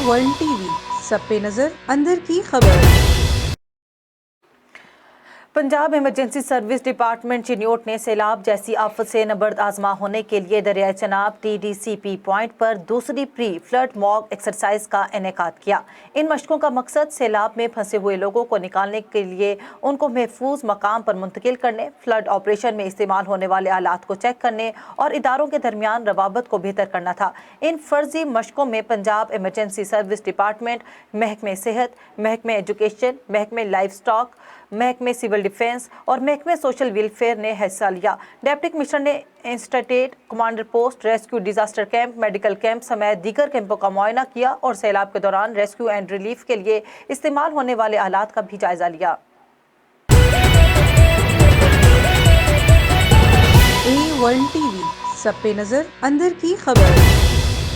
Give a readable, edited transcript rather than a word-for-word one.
World T V, سب پہ نظر، اندر کی خبر۔ Punjab emergency service department Chiniot نے سیلاب جیسی آفت سے نبرد آزما ہونے کے لیے دریائے چناب TDCP پوائنٹ پر دوسری پری فلڈ موک ایکسرسائز کا انعقاد کیا۔ ان مشقوں کا مقصد سیلاب میں پھنسے ہوئے لوگوں کو نکالنے کے لیے ان کو محفوظ مقام پر منتقل کرنے، فلڈ آپریشن میں استعمال ہونے والے آلات کو چیک کرنے اور اداروں کے درمیان روابط کو بہتر کرنا تھا۔ ان فرضی مشقوں میں پنجاب ایمرجنسی سروس ڈپارٹمنٹ، محکمہ صحت، محکمہ ایجوکیشن، محکمہ لائف سٹاک، محکمہ سول ڈیفنس اور محکمہ سوشل ویلفیئر نے حصہ لیا۔ ڈپٹی کمشنر نے instead commander post, rescue disaster camp, medical camp سمیت دیگر کیمپوں کا معائنہ کیا اور سیلاب کے دوران ریسکیو اینڈ ریلیف کے لیے استعمال ہونے والے آلات کا بھی جائزہ لیا۔ ورلڈ ٹی وی، سب پہ نظر، اندر کی خبر۔